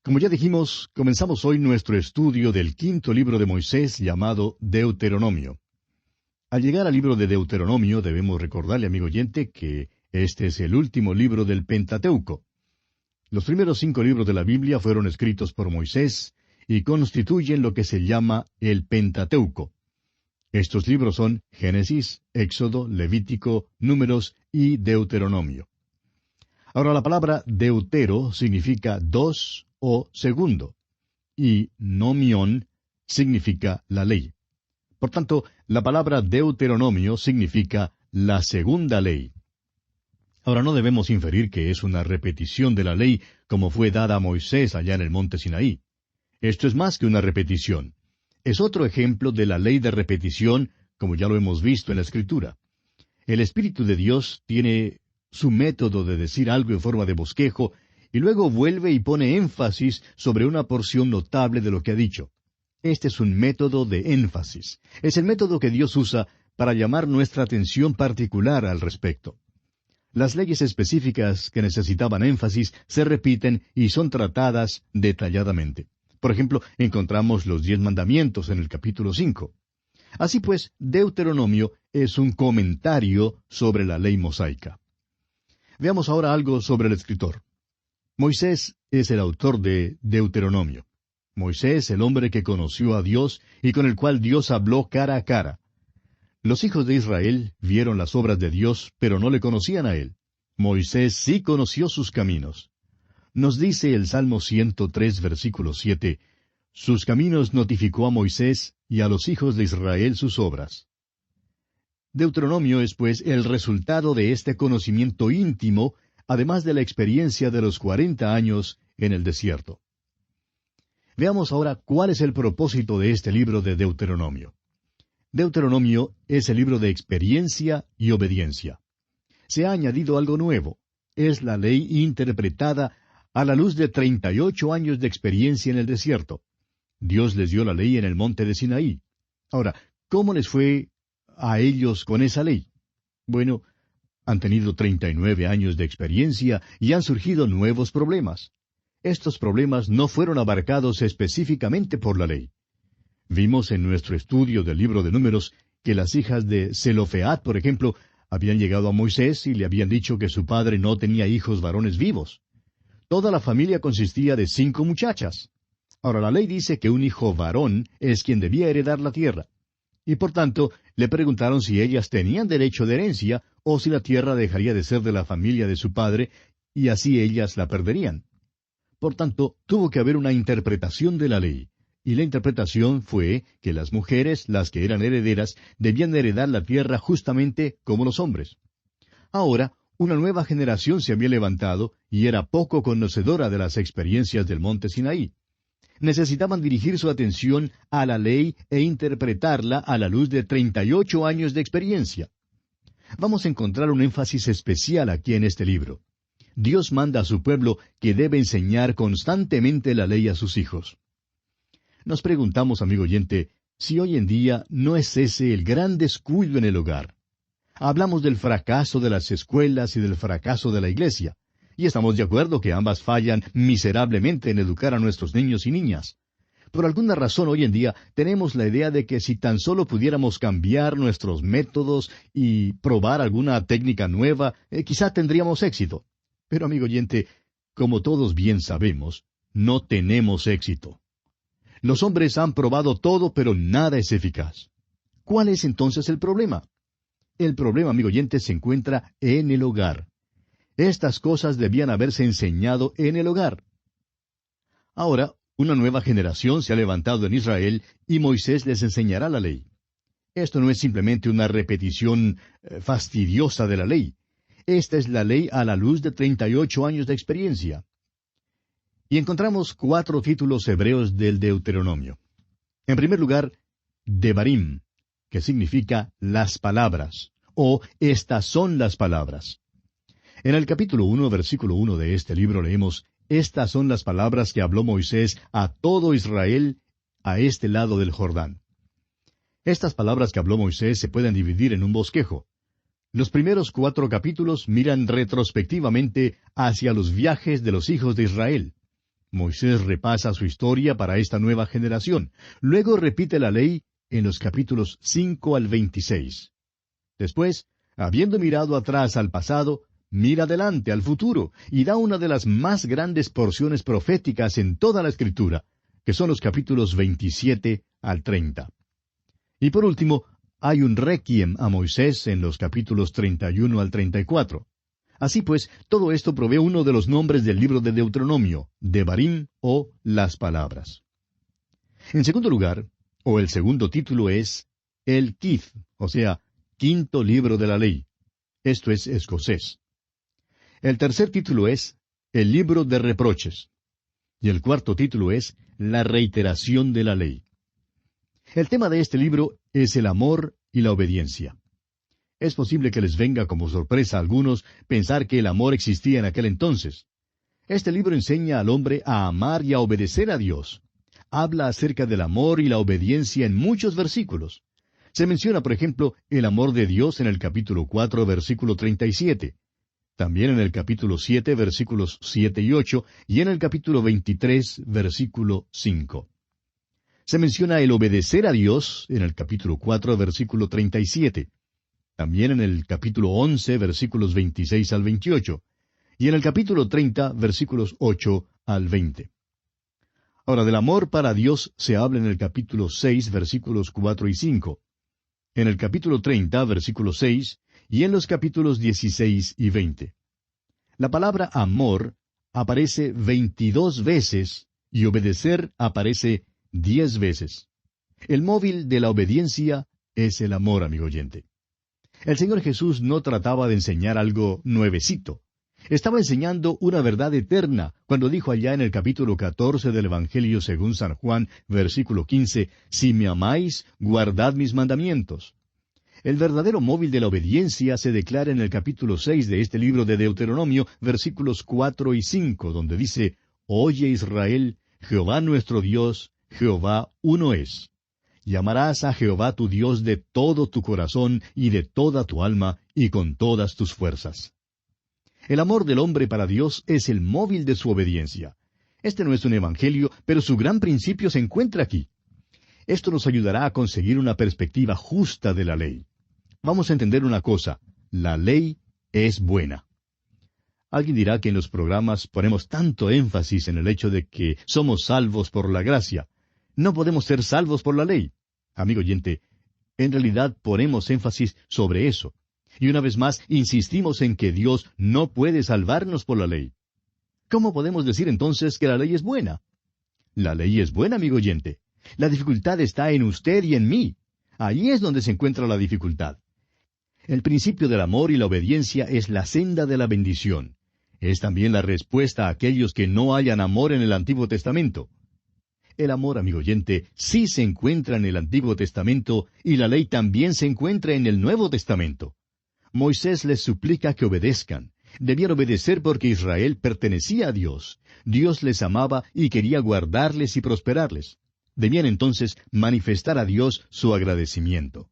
Como ya dijimos, comenzamos hoy nuestro estudio del quinto libro de Moisés llamado Deuteronomio. Al llegar al libro de Deuteronomio debemos recordarle, amigo oyente, que este es el último libro del Pentateuco. Los primeros 5 libros de la Biblia fueron escritos por Moisés y constituyen lo que se llama el Pentateuco. Estos libros son Génesis, Éxodo, Levítico, Números y Deuteronomio. Ahora la palabra deutero significa dos o segundo, y nomión significa la ley. Por tanto, la palabra Deuteronomio significa la segunda ley. Ahora no debemos inferir que es una repetición de la ley como fue dada a Moisés allá en el monte Sinaí. Esto es más que una repetición. Es otro ejemplo de la ley de repetición, como ya lo hemos visto en la Escritura. El Espíritu de Dios tiene su método de decir algo en forma de bosquejo, y luego vuelve y pone énfasis sobre una porción notable de lo que ha dicho. Este es un método de énfasis. Es el método que Dios usa para llamar nuestra atención particular al respecto. Las leyes específicas que necesitaban énfasis se repiten y son tratadas detalladamente. Por ejemplo, encontramos los 10 mandamientos en el capítulo 5. Así pues, Deuteronomio es un comentario sobre la ley mosaica. Veamos ahora algo sobre el escritor. Moisés es el autor de Deuteronomio. Moisés, el hombre que conoció a Dios y con el cual Dios habló cara a cara. Los hijos de Israel vieron las obras de Dios, pero no le conocían a él. Moisés sí conoció sus caminos. Nos dice el Salmo 103, versículo 7, «Sus caminos notificó a Moisés y a los hijos de Israel sus obras». Deuteronomio es, pues, el resultado de este conocimiento íntimo, además de la experiencia de los 40 años en el desierto. Veamos ahora cuál es el propósito de este libro de Deuteronomio. Deuteronomio es el libro de experiencia y obediencia. Se ha añadido algo nuevo. Es la ley interpretada a la luz de 38 años de experiencia en el desierto. Dios les dio la ley en el monte de Sinaí. Ahora, ¿cómo les fue a ellos con esa ley? Bueno, han tenido 39 años de experiencia y han surgido nuevos problemas. Estos problemas no fueron abarcados específicamente por la ley. Vimos en nuestro estudio del libro de Números que las hijas de Zelofead, por ejemplo, habían llegado a Moisés y le habían dicho que su padre no tenía hijos varones vivos. Toda la familia consistía de 5 muchachas. Ahora la ley dice que un hijo varón es quien debía heredar la tierra. Y por tanto, le preguntaron si ellas tenían derecho de herencia o si la tierra dejaría de ser de la familia de su padre y así ellas la perderían. Por tanto, tuvo que haber una interpretación de la ley. Y la interpretación fue que las mujeres, las que eran herederas, debían heredar la tierra justamente como los hombres. Ahora, una nueva generación se había levantado y era poco conocedora de las experiencias del monte Sinaí. Necesitaban dirigir su atención a la ley e interpretarla a la luz de 38 años de experiencia. Vamos a encontrar un énfasis especial aquí en este libro. Dios manda a su pueblo que debe enseñar constantemente la ley a sus hijos. Nos preguntamos, amigo oyente, si hoy en día no es ese el gran descuido en el hogar. Hablamos del fracaso de las escuelas y del fracaso de la iglesia, y estamos de acuerdo que ambas fallan miserablemente en educar a nuestros niños y niñas. Por alguna razón hoy en día tenemos la idea de que si tan solo pudiéramos cambiar nuestros métodos y probar alguna técnica nueva, quizá tendríamos éxito. Pero, amigo oyente, como todos bien sabemos, no tenemos éxito. Los hombres han probado todo, pero nada es eficaz. ¿Cuál es entonces el problema? El problema, amigo oyente, se encuentra en el hogar. Estas cosas debían haberse enseñado en el hogar. Ahora, una nueva generación se ha levantado en Israel y Moisés les enseñará la ley. Esto no es simplemente una repetición fastidiosa de la ley. Esta es la ley a la luz de 38 años de experiencia. Y encontramos 4 títulos hebreos del Deuteronomio. En primer lugar, Devarim, que significa las palabras, o estas son las palabras. En el capítulo 1, versículo 1 de este libro leemos, estas son las palabras que habló Moisés a todo Israel a este lado del Jordán. Estas palabras que habló Moisés se pueden dividir en un bosquejo. Los primeros 4 capítulos miran retrospectivamente hacia los viajes de los hijos de Israel. Moisés repasa su historia para esta nueva generación. Luego repite la ley en los capítulos 5 al 26. Después, habiendo mirado atrás al pasado, mira adelante al futuro y da una de las más grandes porciones proféticas en toda la Escritura, que son los capítulos 27 al 30. Y por último, hay un requiem a Moisés en los capítulos 31 al 34. Así pues, todo esto provee uno de los nombres del libro de Deuteronomio, Devarim o las palabras. En segundo lugar, o el segundo título es el Kith, o sea, quinto libro de la ley. Esto es escocés. El tercer título es el libro de reproches. Y el cuarto título es la reiteración de la ley. El tema de este libro es el amor y la obediencia. Es posible que les venga como sorpresa a algunos pensar que el amor existía en aquel entonces. Este libro enseña al hombre a amar y a obedecer a Dios. Habla acerca del amor y la obediencia en muchos versículos. Se menciona, por ejemplo, el amor de Dios en el capítulo 4, versículo 37. También en el capítulo 7, versículos 7 y 8, y en el capítulo 23, versículo 5. Se menciona el obedecer a Dios en el capítulo 4, versículo 37. También en el capítulo 11, versículos 26 al 28. Y en el capítulo 30, versículos 8 al 20. Ahora, del amor para Dios se habla en el capítulo 6, versículos 4 y 5. En el capítulo 30, versículo 6, y en los capítulos 16 y 20. La palabra amor aparece 22 veces y obedecer aparece 10 veces. El móvil de la obediencia es el amor, amigo oyente. El Señor Jesús no trataba de enseñar algo nuevecito. Estaba enseñando una verdad eterna cuando dijo allá en el capítulo 14 del Evangelio según San Juan, versículo 15, «Si me amáis, guardad mis mandamientos». El verdadero móvil de la obediencia se declara en el capítulo 6 de este libro de Deuteronomio, versículos 4 y 5, donde dice, «Oye Israel, Jehová nuestro Dios, Jehová uno es. Y amarás a Jehová tu Dios de todo tu corazón y de toda tu alma y con todas tus fuerzas». El amor del hombre para Dios es el móvil de su obediencia. Este no es un evangelio, pero su gran principio se encuentra aquí. Esto nos ayudará a conseguir una perspectiva justa de la ley. Vamos a entender una cosa, la ley es buena. Alguien dirá que en los programas ponemos tanto énfasis en el hecho de que somos salvos por la gracia. No podemos ser salvos por la ley. Amigo oyente, en realidad ponemos énfasis sobre eso. Y una vez más, insistimos en que Dios no puede salvarnos por la ley. ¿Cómo podemos decir entonces que la ley es buena? La ley es buena, amigo oyente. La dificultad está en usted y en mí. Ahí es donde se encuentra la dificultad. El principio del amor y la obediencia es la senda de la bendición. Es también la respuesta a aquellos que no hayan amor en el Antiguo Testamento. El amor, amigo oyente, sí se encuentra en el Antiguo Testamento y la ley también se encuentra en el Nuevo Testamento. Moisés les suplica que obedezcan. Debían obedecer porque Israel pertenecía a Dios. Dios les amaba y quería guardarles y prosperarles. Debían entonces manifestar a Dios su agradecimiento.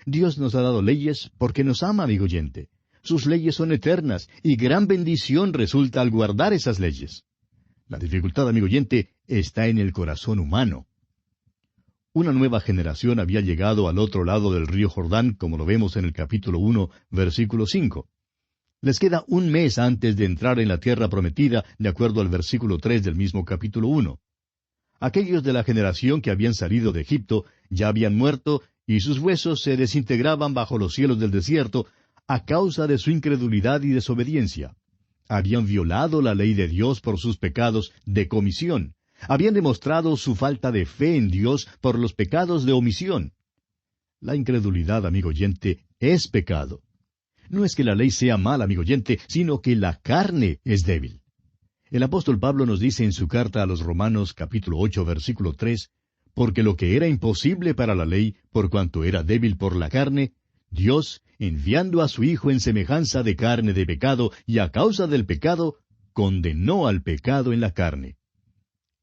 Dios nos ha dado leyes porque nos ama, amigo oyente. Sus leyes son eternas y gran bendición resulta al guardar esas leyes. La dificultad, amigo oyente, está en el corazón humano. Una nueva generación había llegado al otro lado del río Jordán, como lo vemos en el capítulo 1, versículo 5. Les queda un mes antes de entrar en la tierra prometida, de acuerdo al versículo 3 del mismo capítulo 1. Aquellos de la generación que habían salido de Egipto ya habían muerto y sus huesos se desintegraban bajo los cielos del desierto a causa de su incredulidad y desobediencia. Habían violado la ley de Dios por sus pecados de comisión. Habían demostrado su falta de fe en Dios por los pecados de omisión. La incredulidad, amigo oyente, es pecado. No es que la ley sea mala, amigo oyente, sino que la carne es débil. El apóstol Pablo nos dice en su carta a los Romanos capítulo 8, versículo 3, «Porque lo que era imposible para la ley, por cuanto era débil por la carne, Dios, enviando a su Hijo en semejanza de carne de pecado, y a causa del pecado, condenó al pecado en la carne».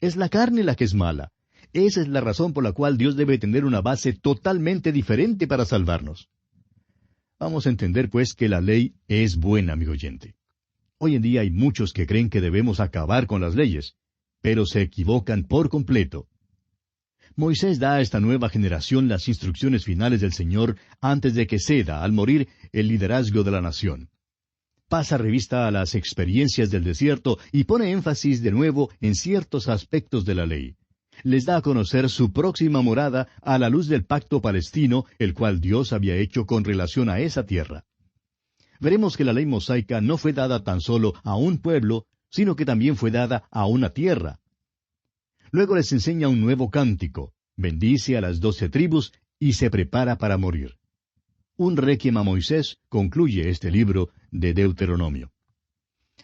Es la carne la que es mala. Esa es la razón por la cual Dios debe tener una base totalmente diferente para salvarnos. Vamos a entender, pues, que la ley es buena, amigo oyente. Hoy en día hay muchos que creen que debemos acabar con las leyes. pero se equivocan por completo. Moisés da a esta nueva generación las instrucciones finales del Señor antes de que ceda, al morir, el liderazgo de la nación. Pasa revista a las experiencias del desierto y pone énfasis de nuevo en ciertos aspectos de la ley. Les da a conocer su próxima morada a la luz del pacto palestino, el cual Dios había hecho con relación a esa tierra. Veremos que la ley mosaica no fue dada tan solo a un pueblo, sino que también fue dada a una tierra. Luego les enseña un nuevo cántico, bendice a las 12 tribus y se prepara para morir. Un requiem a Moisés concluye este libro de Deuteronomio.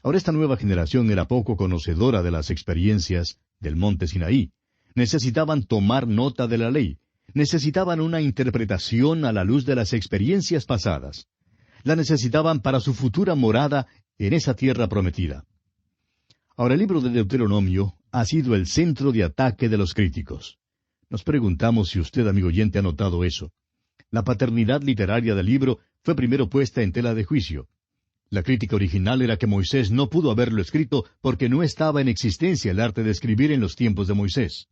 Ahora esta nueva generación era poco conocedora de las experiencias del monte Sinaí. Necesitaban tomar nota de la ley. Necesitaban una interpretación a la luz de las experiencias pasadas. La necesitaban para su futura morada en esa tierra prometida. Ahora el libro de Deuteronomio ha sido el centro de ataque de los críticos. Nos preguntamos si usted, amigo oyente, ha notado eso. La paternidad literaria del libro fue primero puesta en tela de juicio. La crítica original era que Moisés no pudo haberlo escrito porque no estaba en existencia el arte de escribir en los tiempos de Moisés.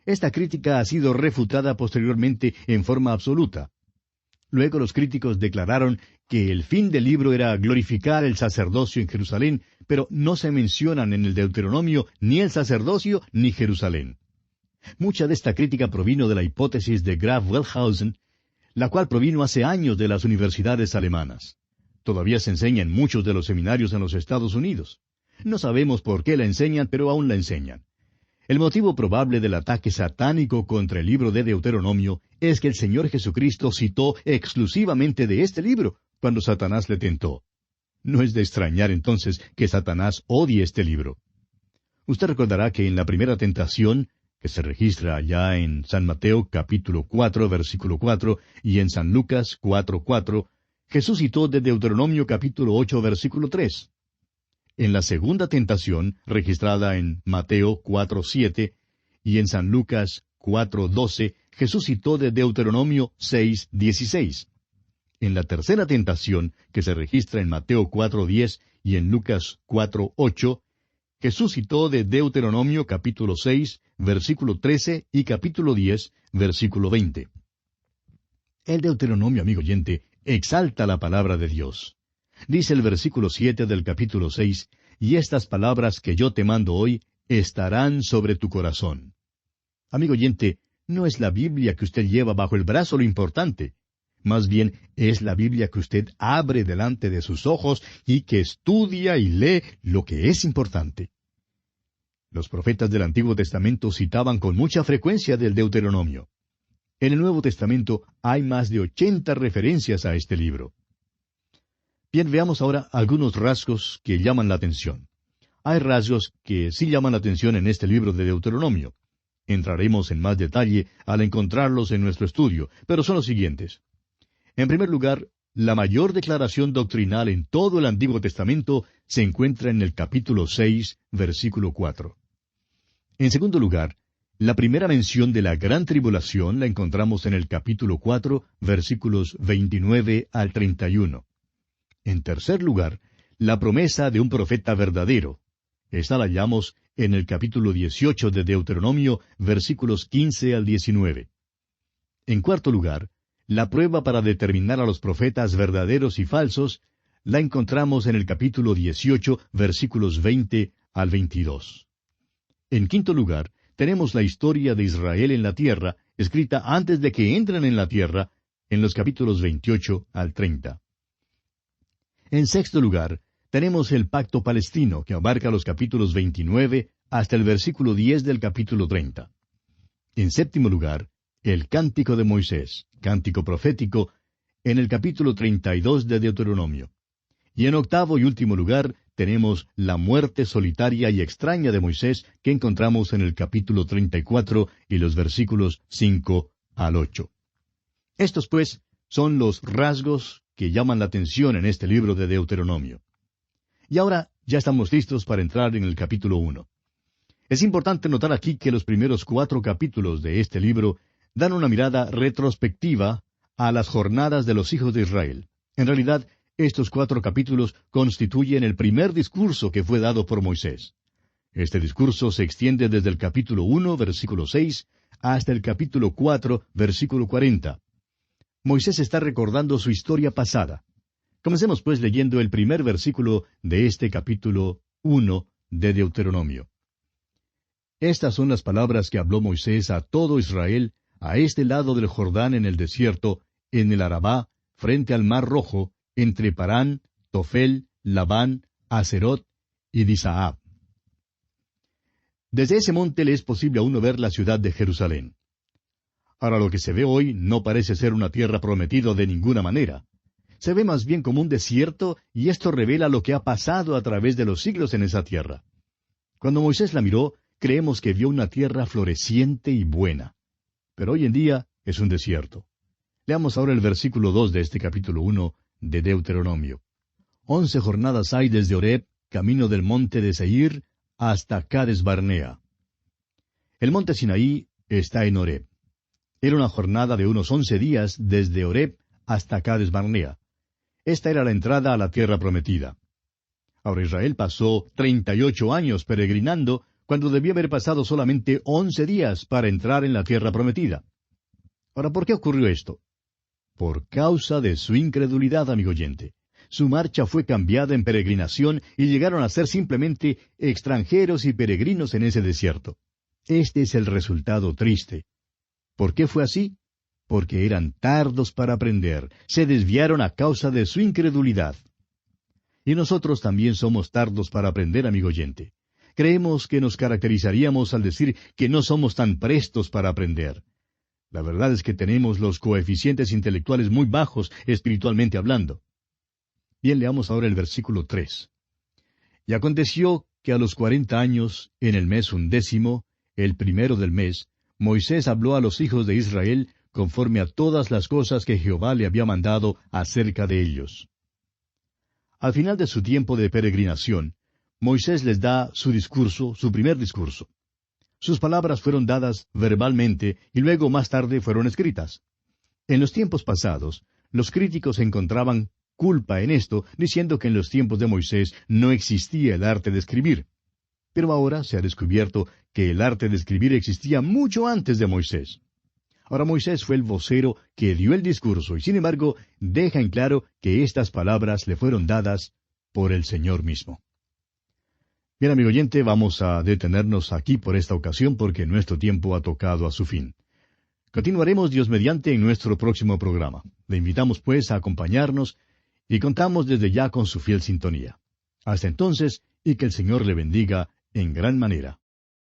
Esta crítica ha sido refutada posteriormente en forma absoluta. Luego los críticos declararon que el fin del libro era glorificar el sacerdocio en Jerusalén, pero no se mencionan en el Deuteronomio ni el sacerdocio ni Jerusalén. Mucha de esta crítica provino de la hipótesis de Graf Wellhausen, la cual provino hace años de las universidades alemanas. Todavía se enseña en muchos de los seminarios en los Estados Unidos. No sabemos por qué la enseñan, pero aún la enseñan. El motivo probable del ataque satánico contra el libro de Deuteronomio es que el Señor Jesucristo citó exclusivamente de este libro cuando Satanás le tentó. No es de extrañar entonces que Satanás odie este libro. Usted recordará que en la primera tentación, que se registra allá en San Mateo capítulo 4, versículo 4, y en San Lucas 4:4, Jesús citó de Deuteronomio capítulo 8, versículo 3. En la segunda tentación, registrada en Mateo 4:7, y en San Lucas 4:12, Jesús citó de Deuteronomio 6:16. En la tercera tentación, que se registra en Mateo 4:10 y en Lucas 4:8, Jesús citó de Deuteronomio capítulo 6, versículo 13 y capítulo 10, versículo 20. El Deuteronomio, amigo oyente, exalta la palabra de Dios. Dice el versículo 7 del capítulo 6, «Y estas palabras que yo te mando hoy estarán sobre tu corazón». Amigo oyente, no es la Biblia que usted lleva bajo el brazo lo importante. Más bien, es la Biblia que usted abre delante de sus ojos y que estudia y lee lo que es importante. Los profetas del Antiguo Testamento citaban con mucha frecuencia del Deuteronomio. En el Nuevo Testamento hay más de 80 referencias a este libro. Bien, veamos ahora algunos rasgos que llaman la atención. Hay rasgos que sí llaman la atención en este libro de Deuteronomio. Entraremos en más detalle al encontrarlos en nuestro estudio, pero son los siguientes. En primer lugar, la mayor declaración doctrinal en todo el Antiguo Testamento se encuentra en el capítulo 6, versículo 4. En segundo lugar, la primera mención de la gran tribulación la encontramos en el capítulo 4, versículos 29 al 31. En tercer lugar, la promesa de un profeta verdadero. Esta la hallamos en el capítulo 18 de Deuteronomio, versículos 15 al 19. En cuarto lugar, la prueba para determinar a los profetas verdaderos y falsos la encontramos en el capítulo 18, versículos 20 al 22. En quinto lugar, tenemos la historia de Israel en la tierra, escrita antes de que entren en la tierra, en los capítulos 28 al 30. En sexto lugar, tenemos el pacto palestino, que abarca los capítulos 29 hasta el versículo 10 del capítulo 30. En séptimo lugar, el cántico de Moisés, cántico profético, en el capítulo 32 de Deuteronomio. Y en octavo y último lugar, tenemos la muerte solitaria y extraña de Moisés, que encontramos en el capítulo 34 y los versículos 5 al 8. Estos, pues, son los rasgos que llaman la atención en este libro de Deuteronomio. Y ahora ya estamos listos para entrar en el capítulo 1. Es importante notar aquí que los primeros 4 capítulos de este libro dan una mirada retrospectiva a las jornadas de los hijos de Israel. En realidad, estos 4 capítulos constituyen el primer discurso que fue dado por Moisés. Este discurso se extiende desde el capítulo 1, versículo 6, hasta el capítulo 4, versículo 40. Moisés está recordando su historia pasada. Comencemos pues leyendo el primer versículo de este capítulo 1 de Deuteronomio. Estas son las palabras que habló Moisés a todo Israel, a este lado del Jordán en el desierto, en el Arabá, frente al Mar Rojo, entre Parán, Tofel, Labán, Aserot y Disaab. Desde ese monte le es posible a uno ver la ciudad de Jerusalén. Ahora lo que se ve hoy no parece ser una tierra prometida de ninguna manera. Se ve más bien como un desierto, y esto revela lo que ha pasado a través de los siglos en esa tierra. Cuando Moisés la miró, creemos que vio una tierra floreciente y buena. Pero hoy en día es un desierto. Leamos ahora el versículo 2 de este capítulo 1 de Deuteronomio. 11 jornadas hay desde Horeb, camino del monte de Seir, hasta Cades Barnea. El monte Sinaí está en Horeb. Era una jornada de unos 11 días desde Horeb hasta Cades Barnea. Esta era la entrada a la tierra prometida. Ahora Israel pasó 38 años peregrinando, cuando debió haber pasado solamente 11 días para entrar en la tierra prometida. Ahora, ¿por qué ocurrió esto? Por causa de su incredulidad, amigo oyente. Su marcha fue cambiada en peregrinación y llegaron a ser simplemente extranjeros y peregrinos en ese desierto. Este es el resultado triste. ¿Por qué fue así? Porque eran tardos para aprender, se desviaron a causa de su incredulidad. Y nosotros también somos tardos para aprender, amigo oyente. Creemos que nos caracterizaríamos al decir que no somos tan prestos para aprender. La verdad es que tenemos los coeficientes intelectuales muy bajos, espiritualmente hablando. Bien, leamos ahora el versículo 3. Y aconteció que a los 40 años, en el mes 11, el primero del mes, Moisés habló a los hijos de Israel conforme a todas las cosas que Jehová le había mandado acerca de ellos. Al final de su tiempo de peregrinación, Moisés les da su discurso, su primer discurso. Sus palabras fueron dadas verbalmente y luego más tarde fueron escritas. En los tiempos pasados, los críticos encontraban culpa en esto, diciendo que en los tiempos de Moisés no existía el arte de escribir. Pero ahora se ha descubierto que el arte de escribir existía mucho antes de Moisés. Ahora Moisés fue el vocero que dio el discurso y sin embargo deja en claro que estas palabras le fueron dadas por el Señor mismo. Bien, amigo oyente, vamos a detenernos aquí por esta ocasión porque nuestro tiempo ha tocado a su fin. Continuaremos Dios mediante en nuestro próximo programa. Le invitamos pues a acompañarnos y contamos desde ya con su fiel sintonía. Hasta entonces, y que el Señor le bendiga en gran manera.